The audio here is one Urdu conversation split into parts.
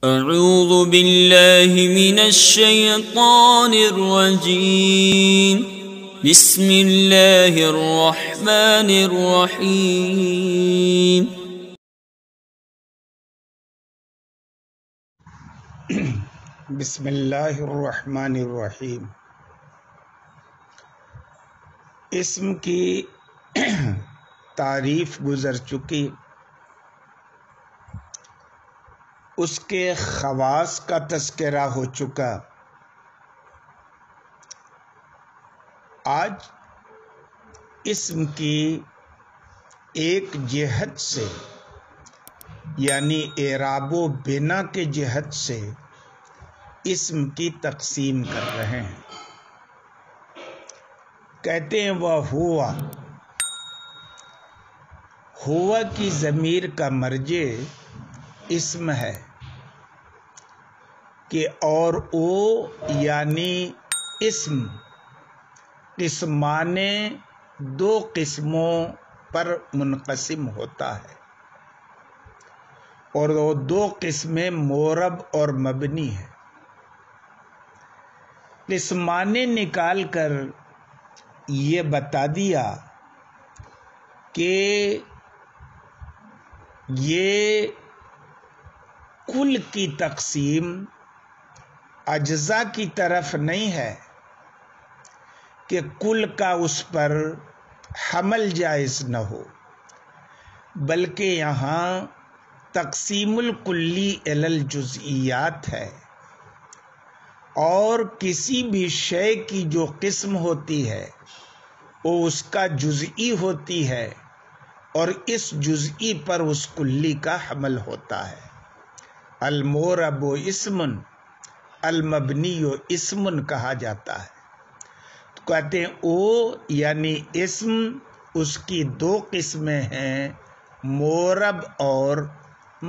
اعوذ باللہ من الشیطان الرجیم بسم اللہ الرحمن الرحیم بسم اللہ الرحمن الرحیم۔ اسم کی تعریف گزر چکی، اس کے خواص کا تذکرہ ہو چکا۔ آج اسم کی ایک جہت سے یعنی اعراب و بنا کے جہت سے اسم کی تقسیم کر رہے ہیں۔ کہتے ہیں وہ ہوا کی ضمیر کا مرجع اسم ہے کہ اور او یعنی اسم قسمان دو قسموں پر منقسم ہوتا ہے، اور وہ دو قسمیں مورب اور مبنی ہیں۔ قسمان نکال کر یہ بتا دیا کہ یہ کل کی تقسیم اجزاء کی طرف نہیں ہے کہ کل کا اس پر حمل جائز نہ ہو، بلکہ یہاں تقسیم الکلی الی الجزئیات ہے، اور کسی بھی شے کی جو قسم ہوتی ہے وہ اس کا جزئی ہوتی ہے، اور اس جزئی پر اس کلی کا حمل ہوتا ہے۔ المورب اسم المبنی اسم کہا جاتا ہے۔ تو کہتے ہیں او یعنی اسم، اس کی دو قسمیں ہیں، مورب اور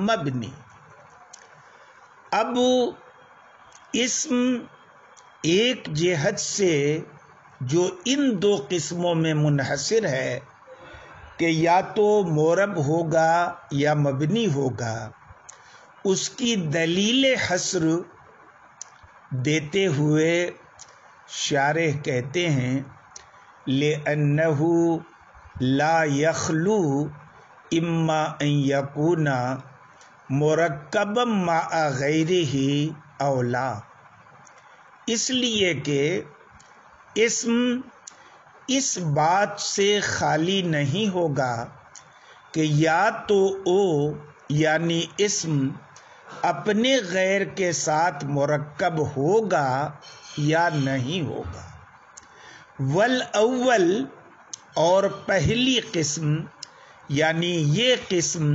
مبنی۔ اب اسم ایک جہت سے جو ان دو قسموں میں منحصر ہے کہ یا تو مورب ہوگا یا مبنی ہوگا، اس کی دلیل حصر دیتے ہوئے شارح کہتے ہیں لِأَنَّهُ لَا يَخْلُو إِمَّا أَن يَكُونَ مُرَكَّبًا مَعَ غَيْرِهِ أَوْ لَا، اس لیے کہ اسم اس بات سے خالی نہیں ہوگا کہ یا تو او یعنی اسم اپنے غیر کے ساتھ مرکب ہوگا یا نہیں ہوگا۔ والاول، اور پہلی قسم یعنی یہ قسم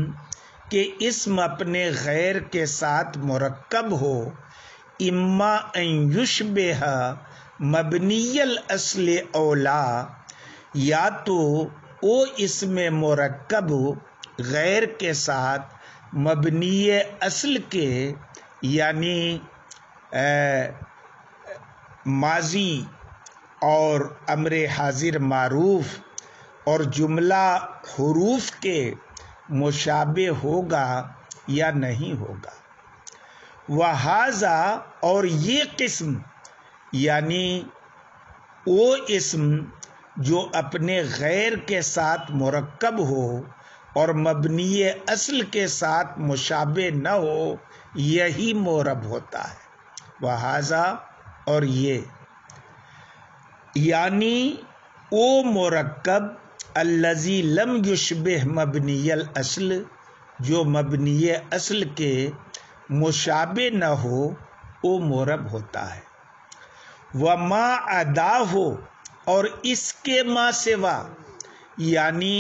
کہ اسم اپنے غیر کے ساتھ مرکب ہو، اما ان یشبہ مبنی الاصل اولا، یا تو او اسم مرکب غیر کے ساتھ مبنی اصل کے یعنی ماضی اور امر حاضر معروف اور جملہ حروف کے مشابہ ہوگا یا نہیں ہوگا۔ وہذا، اور یہ قسم یعنی وہ اسم جو اپنے غیر کے ساتھ مرکب ہو اور مبنی اصل کے ساتھ مشابہ نہ ہو، یہی مورب ہوتا ہے۔ وہذا، اور یہ یعنی وہ مرکب الذی لم یشبہ مبنی الاصل، جو مبنی اصل کے مشابہ نہ ہو، وہ مورب ہوتا ہے۔ وما عداہ، اور اس کے ما سوا یعنی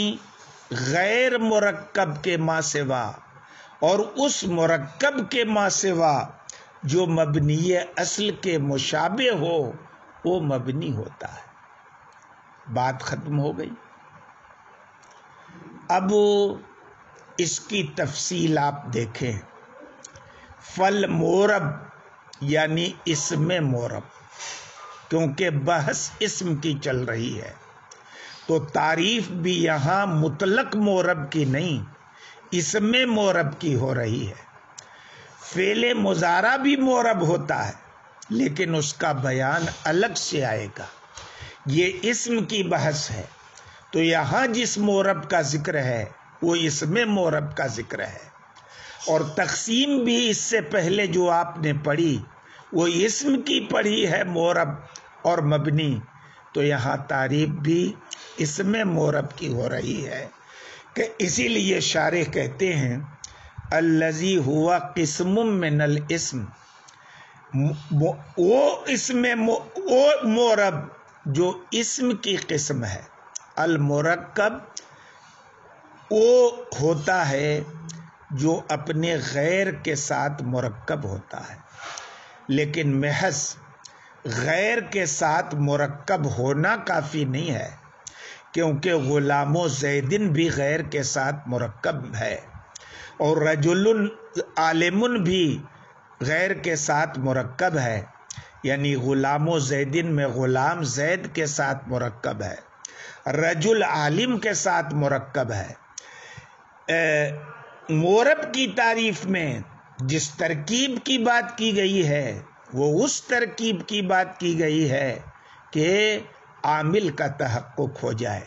غیر مرکب کے ما سوا، اور اس مرکب کے ما سوا جو مبنی اصل کے مشابہ ہو، وہ مبنی ہوتا ہے۔ بات ختم ہو گئی۔ اب اس کی تفصیل آپ دیکھیں۔ فل مورب یعنی اسم مورب، کیونکہ بحث اسم کی چل رہی ہے تو تعریف بھی یہاں مطلق مورب کی نہیں، اسم مورب کی ہو رہی ہے۔ فعل مضارع بھی مورب ہوتا ہے لیکن اس کا بیان الگ سے آئے گا، یہ اسم کی بحث ہے۔ تو یہاں جس مورب کا ذکر ہے وہ اسم مورب کا ذکر ہے، اور تقسیم بھی اس سے پہلے جو آپ نے پڑھی وہ اسم کی پڑھی ہے، مورب اور مبنی، تو یہاں تعریف بھی اسم مورب کی ہو رہی ہے کہ اسی لیے شارح کہتے ہیں الذی ہوا قسم من الاسم، وہ مورب جو اسم کی قسم ہے۔ المرکب وہ ہوتا ہے جو اپنے غیر کے ساتھ مرکب ہوتا ہے، لیکن محض غیر کے ساتھ مرکب ہونا کافی نہیں ہے، کیونکہ غلام و زیدن بھی غیر کے ساتھ مرکب ہے، اور رجل عالم بھی غیر کے ساتھ مرکب ہے، یعنی غلام و زیدن میں غلام زید کے ساتھ مرکب ہے، رجل عالم کے ساتھ مرکب ہے۔ مورب کی تعریف میں جس ترکیب کی بات کی گئی ہے وہ اس ترکیب کی بات کی گئی ہے کہ عامل کا تحقق ہو جائے،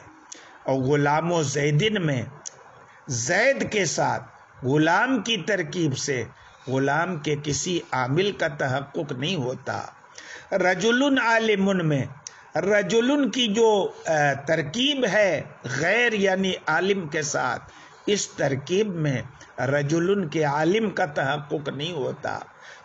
اور غلام و زیدن میں زید کے ساتھ غلام کی ترکیب سے غلام کے کسی عامل کا تحقق نہیں ہوتا۔ رجل عالم میں رجل کی جو ترکیب ہے غیر یعنی عالم کے ساتھ، اس ترکیب میں رجل کے عالم کا تحقق نہیں ہوتا۔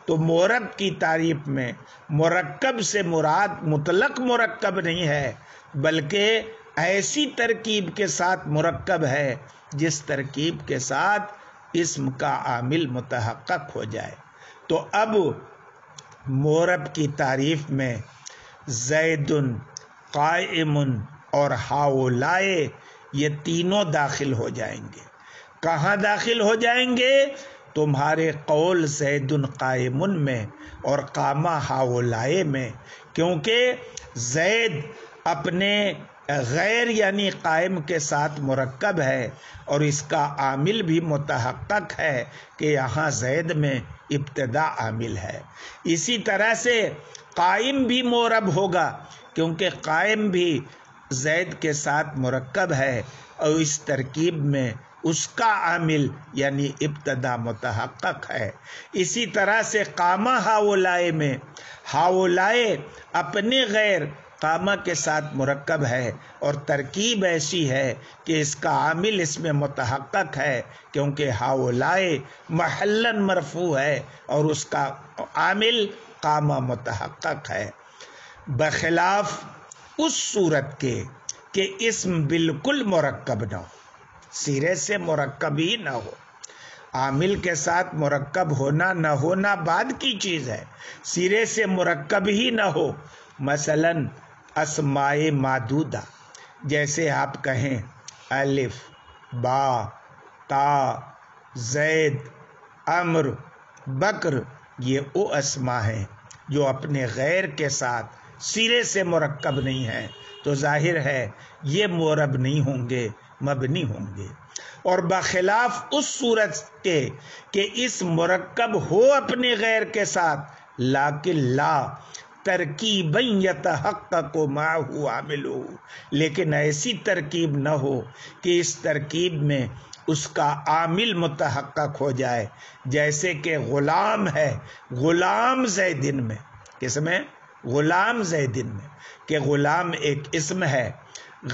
تو مورب کی تعریف میں مرکب سے مراد مطلق مرکب نہیں ہے، بلکہ ایسی ترکیب کے ساتھ مرکب ہے جس ترکیب کے ساتھ اسم کا عامل متحقق ہو جائے۔ تو اب مورب کی تعریف میں زید، قائم اور ہاؤلائے یہ تینوں داخل ہو جائیں گے۔ کہاں داخل ہو جائیں گے؟ تمہارے قول زید قائم میں اور قامہ ہاؤلائے میں، کیونکہ زید اپنے غیر یعنی قائم کے ساتھ مرکب ہے اور اس کا عامل بھی متحقق ہے کہ یہاں زید میں ابتدا عامل ہے۔ اسی طرح سے قائم بھی مورب ہوگا کیونکہ قائم بھی زید کے ساتھ مرکب ہے اور اس ترکیب میں اس کا عامل یعنی ابتدا متحقق ہے۔ اسی طرح سے قامہ ہاؤلائے میں ہاؤلائے اپنے غیر قامہ کے ساتھ مرکب ہے اور ترکیب ایسی ہے کہ اس کا عامل اس میں متحقق ہے، کیونکہ ہاؤلائے محلاً مرفوع ہے اور اس کا عامل قامہ متحقق ہے، بخلاف اس صورت کے کہ اسم بالکل مرکب نہ ہو، سرے سے مرکب ہی نہ ہو۔ عامل کے ساتھ مرکب ہونا نہ ہونا بعد کی چیز ہے، سرے سے مرکب ہی نہ ہو۔ مثلاً اسماء معدودہ، جیسے آپ کہیں الف، با، تا، زید، عمر، بکر، یہ وہ اسماء ہیں جو اپنے غیر کے ساتھ سرے سے مرکب نہیں ہیں، تو ظاہر ہے یہ مورب نہیں ہوں گے، مبنی ہوں گے۔ اور بخلاف اس صورت کے کہ اس مرکب ہو اپنے غیر کے ساتھ لیکن لا ترکیباً یتحقق معہ عاملہ، لیکن ایسی ترکیب نہ ہو کہ اس ترکیب میں اس کا عامل متحقق ہو جائے، جیسے کہ غلام ہے، غلام زیدن میں، کس میں؟ غلام زیدن میں، کہ غلام ایک اسم ہے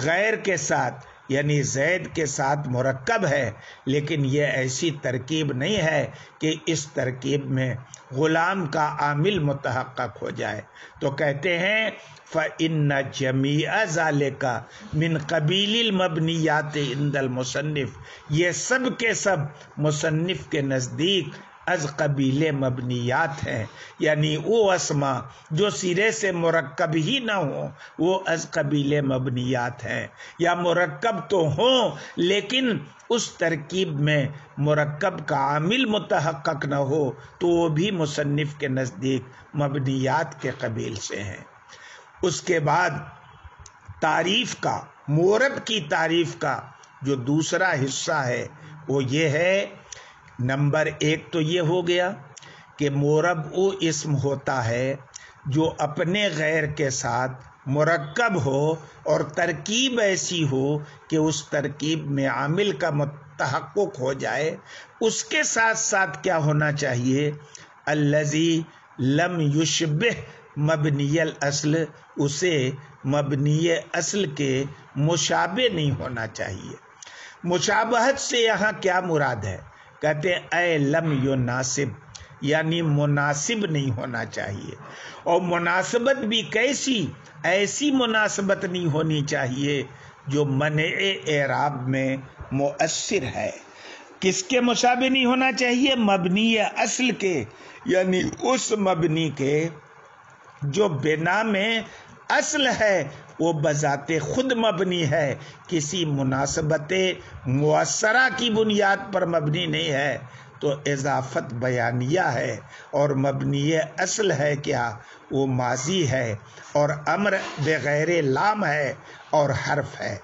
غیر کے ساتھ یعنی زید کے ساتھ مرکب ہے، لیکن یہ ایسی ترکیب نہیں ہے کہ اس ترکیب میں غلام کا عامل متحقق ہو جائے۔ تو کہتے ہیں فَإِنَّ جَمِيعَ ذَلِكَ مِنْ قَبِيلِ الْمَبْنِيَّاتِ عِنْدَ الْمُصَنِّفِ، یہ سب کے سب مصنف کے نزدیک از قبیل مبنیات ہیں، یعنی وہ اسما جو سرے سے مرکب ہی نہ ہوں وہ از قبیل مبنیات ہیں، یا مرکب تو ہوں لیکن اس ترکیب میں مرکب کا عامل متحقق نہ ہو تو وہ بھی مصنف کے نزدیک مبنیات کے قبیل سے ہیں۔ اس کے بعد تعریف کا، مورب کی تعریف کا جو دوسرا حصہ ہے وہ یہ ہے، نمبر ایک تو یہ ہو گیا کہ مورب وہ اسم ہوتا ہے جو اپنے غیر کے ساتھ مرکب ہو اور ترکیب ایسی ہو کہ اس ترکیب میں عامل کا تحقق ہو جائے. اس کے ساتھ ساتھ کیا ہونا چاہیے؟ الذی لم یشبہ مبنی الاصل، اسے مبنی اصل کے مشابہ نہیں ہونا چاہیے. مشابہت سے یہاں کیا مراد ہے؟ کہتے ہیں اے لم یناسب، یعنی مناسب نہیں ہونا چاہیے. اور مناسبت بھی کیسی؟ ایسی مناسبت نہیں ہونی چاہیے جو منع اعراب میں مؤثر ہے. کس کے مشابہ نہیں ہونا چاہیے؟ مبنی اصل کے، یعنی اس مبنی کے جو بنا میں اصل ہے وہ بذات خود مبنی ہے، کسی مناسبت مؤثرہ کی بنیاد پر مبنی نہیں ہے. تو اضافت بیانیہ ہے، اور مبنی اصل ہے کیا؟ وہ ماضی ہے، اور امر بغیر لام ہے اور حرف ہے.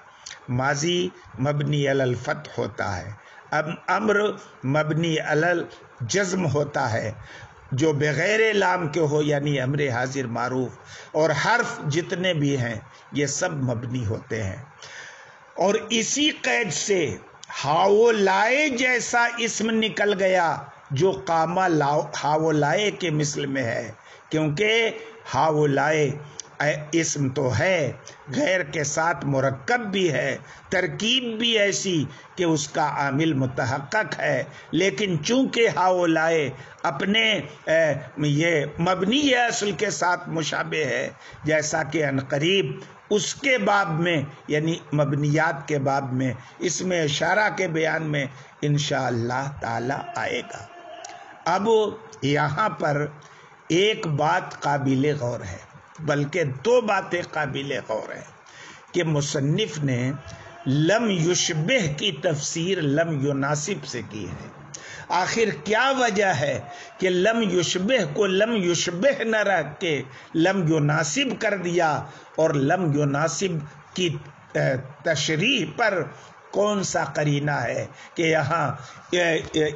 ماضی مبنی علی الفتح ہوتا ہے، امر مبنی علی الجزم ہوتا ہے جو بغیر لام کے ہو، یعنی امر حاضر معروف، اور حرف جتنے بھی ہیں یہ سب مبنی ہوتے ہیں. اور اسی قید سے ہاو لائے جیسا اسم نکل گیا جو قامہ ہاو لائے کے مثل میں ہے، کیونکہ ہاو لائے اسم تو ہے، غیر کے ساتھ مرکب بھی ہے، ترکیب بھی ایسی کہ اس کا عامل متحقق ہے. لیکن چونکہ ہاو لائے اپنے یہ مبنی اصل کے ساتھ مشابہ ہے، جیسا کہ عنقریب اس کے باب میں، یعنی مبنیات کے باب میں، اس میں اشارہ کے بیان میں انشاءاللہ تعالی آئے گا. اب یہاں پر ایک بات قابل غور ہے، بلکہ دو باتیں قابل غور ہیں کہ مصنف نے لم یشبہ کی تفسیر لم یناسب سے کی ہے. آخر کیا وجہ ہے کہ لم یشبہ کو لم یشبہ نہ رکھ کے لم یناسب کر دیا، اور لم یناسب کی تشریح پر کون سا قرینہ ہے کہ یہاں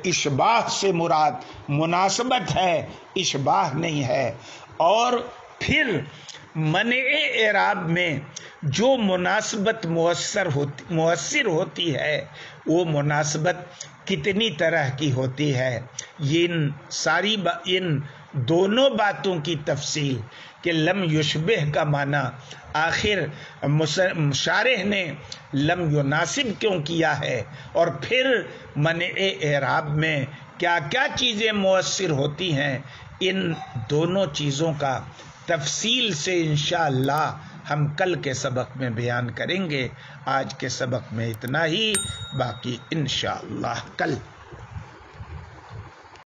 اشباہ سے مراد مناسبت ہے، اشباہ نہیں ہے. اور پھر منع اعراب میں جو مناسبت مؤثر ہوتی ہے وہ مناسبت کتنی طرح کی ہوتی ہے؟ ان دونوں باتوں کی تفصیل کہ لم یشبہ کا معنی آخر شارح نے لم یناسب کیوں کیا ہے، اور پھر منع اعراب میں کیا کیا چیزیں مؤثر ہوتی ہیں، ان دونوں چیزوں کا تفصیل سے انشاءاللہ ہم کل کے سبق میں بیان کریں گے. آج کے سبق میں اتنا ہی، باقی انشاءاللہ کل.